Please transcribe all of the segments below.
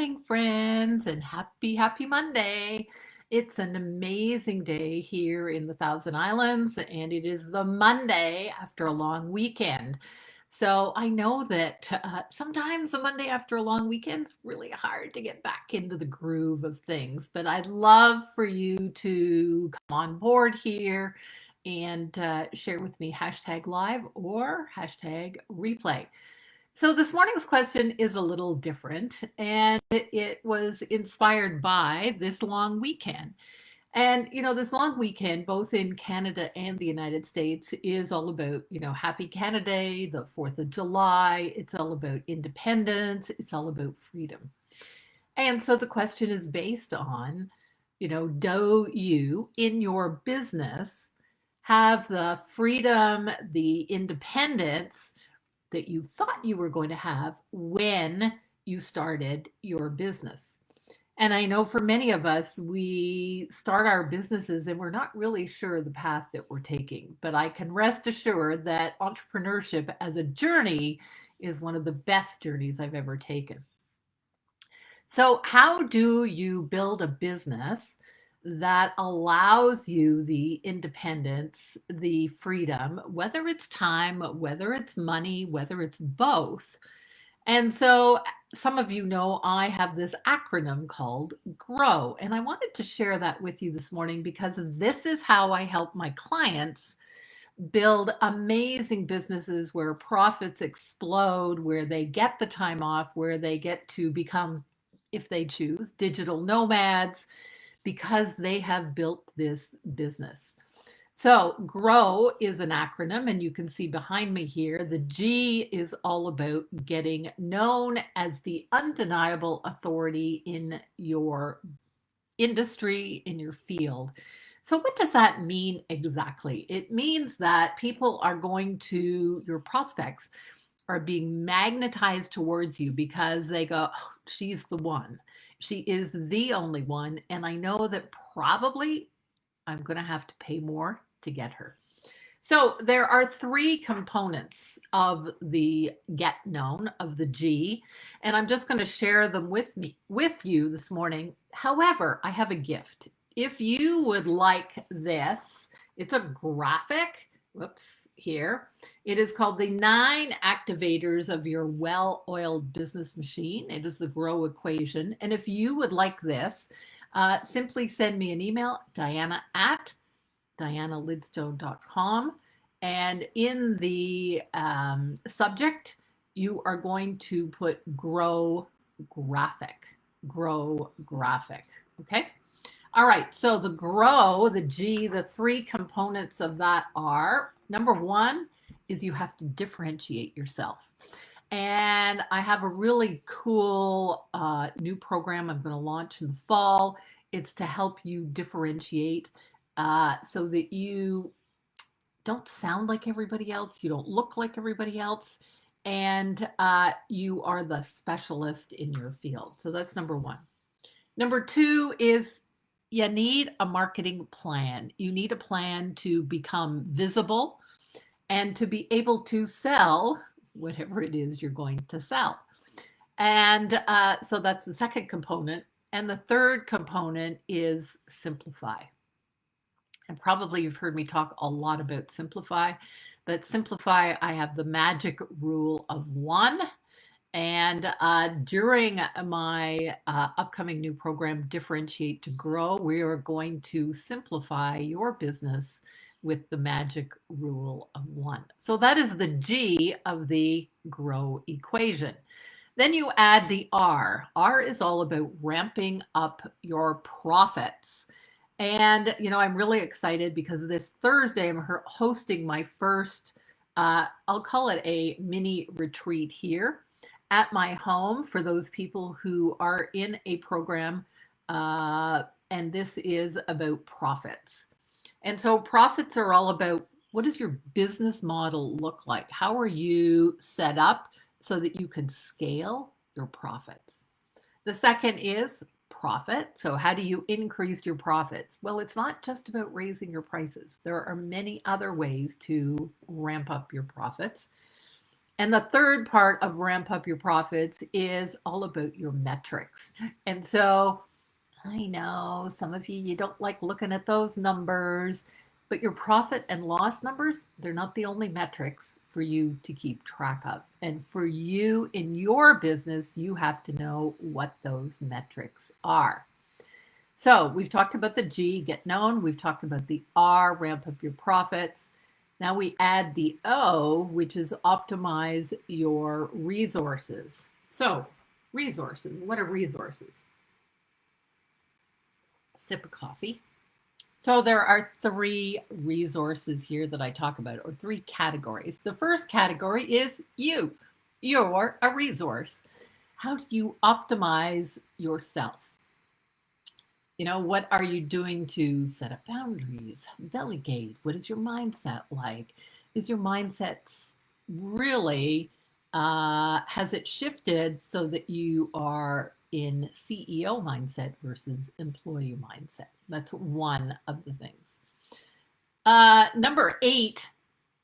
morning, friends, and happy Monday. It's an amazing day here in the Thousand Islands, and it is the Monday after a long weekend. So I know that sometimes the Monday after a long weekend is really hard to get back into the groove of things, but I'd love for you to come on board here and share with me hashtag live or hashtag replay. So this morning's question is a little different, and it was inspired by this long weekend. And, this long weekend, both in Canada and the United States, is all about, Happy Canada Day, the 4th of July. It's all about independence. It's all about freedom. And so the question is based on, do you in your business have the freedom, the independence that you thought you were going to have when you started your business? And I know for many of us, we start our businesses and we're not really sure the path that we're taking. But I can rest assured that entrepreneurship as a journey is one of the best journeys I've ever taken. So, how do you build a business that allows you the independence, the freedom, whether it's time, whether it's money, whether it's both? And so, some of you know I have this acronym called GROW, and I wanted to share that with you this morning because this is how I help my clients build amazing businesses where profits explode, where they get the time off, where they get to become, if they choose, digital nomads because they have built this business. So, GROW is an acronym, and you can see behind me here, the G is all about getting known as the undeniable authority in your industry, in your field. So, what does that mean exactly? It means that people are going to, your prospects are being magnetized towards you because they go, oh, she's the one. She is the only one. And I know that probably I'm going to have to pay more to get her. So there are three components of the get known of the G, and I'm just going to share them with you this morning. However, I have a gift. If you would like this, it's a graphic. Whoops, here. It is called the 9 activators of your well-oiled business machine. It is the GROW equation. And if you would like this, simply send me an email, diana@dianalidstone.com. And in the subject, you are going to put GROW graphic. GROW graphic. Okay. All right. So the GROW, the G, the 3 components of that are, number 1 is you have to differentiate yourself. And I have a really cool new program I'm going to launch in the fall. It's to help you differentiate so that you don't sound like everybody else, you don't look like everybody else, and you are the specialist in your field. So that's number 1. Number 2 is you need a marketing plan. You need a plan to become visible and to be able to sell whatever it is you're going to sell. And so that's the second component. And the third component is simplify. And probably you've heard me talk a lot about simplify, but simplify, I have the magic rule of 1. And during my upcoming new program, Differentiate to Grow, we are going to simplify your business with the magic rule of 1. So that is the G of the GROW equation. Then you add the R. R is all about ramping up your profits. And, I'm really excited because this Thursday I'm hosting my first, I'll call it a mini retreat here at my home for those people who are in a program. And this is about profits. And so profits are all about, what does your business model look like? How are you set up so that you can scale your profits? The second is profit. So how do you increase your profits? Well, it's not just about raising your prices. There are many other ways to ramp up your profits. And the third part of ramp up your profits is all about your metrics. And so I know some of you don't like looking at those numbers, but your profit and loss numbers, they're not the only metrics for you to keep track of. And for you in your business, you have to know what those metrics are. So we've talked about the G, get known. We've talked about the R, ramp up your profits. Now we add the O, which is optimize your resources. So resources, what are resources? Sip of coffee. So there are three resources here that I talk about, or three categories. The first category is you. You're a resource. How do you optimize yourself? You know, what are you doing to set up boundaries, delegate? What is your mindset like? Is your mindset really, has it shifted so that you are in CEO mindset versus employee mindset? That's one of the things. Number 8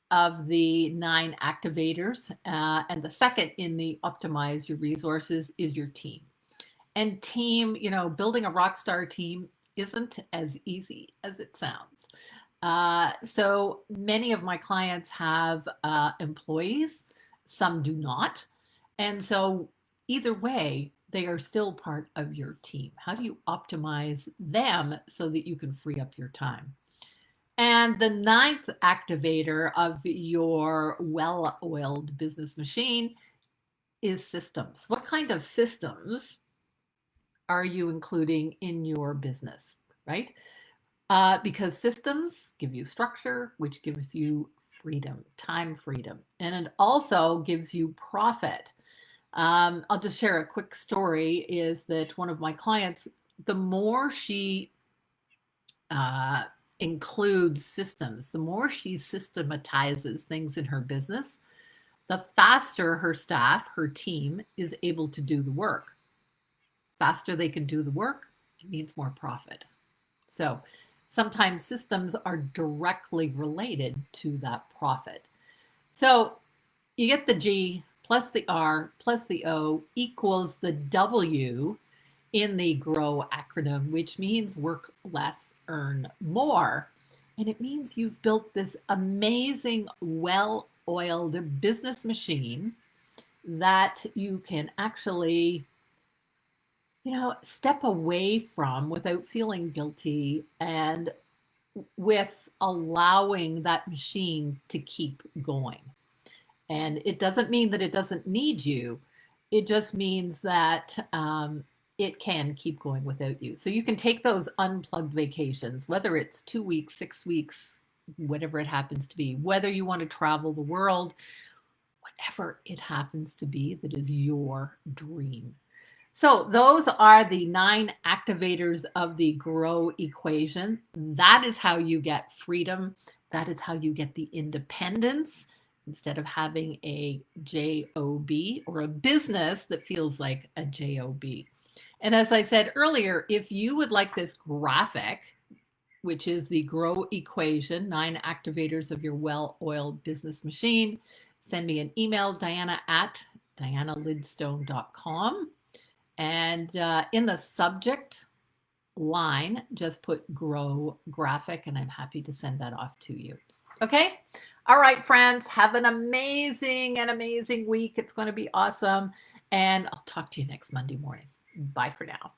of the 9 activators, and the second in the optimize your resources is your team. And team, you know, building a rock star team isn't as easy as it sounds. So many of my clients have employees, some do not. And so either way, they are still part of your team. How do you optimize them so that you can free up your time? And the 9th activator of your well-oiled business machine is systems. What kind of systems are you including in your business, right? Because systems give you structure, which gives you freedom, time freedom, and it also gives you profit. I'll just share a quick story is that one of my clients, the more she includes systems, the more she systematizes things in her business, the faster her staff, her team is able to do the work. Faster they can do the work, it means more profit. So sometimes systems are directly related to that profit. So you get the G plus the R plus the O equals the W in the GROW acronym, which means work less, earn more. And it means you've built this amazing, well-oiled business machine that you can actually, you know, step away from without feeling guilty and with allowing that machine to keep going. And it doesn't mean that it doesn't need you. It just means that it can keep going without you. So you can take those unplugged vacations, whether it's 2 weeks, 6 weeks, whatever it happens to be, whether you want to travel the world, whatever it happens to be that is your dream. So those are the 9 activators of the GROW equation. That is how you get freedom. That is how you get the independence instead of having a job or a business that feels like a job. And as I said earlier, if you would like this graphic, which is the GROW equation, 9 activators of your well-oiled business machine, send me an email, diana@dianalidstone.com. And in the subject line, just put GROW graphic, and I'm happy to send that off to you. Okay? All right, friends, have an amazing week. It's going to be awesome. And I'll talk to you next Monday morning. Bye for now.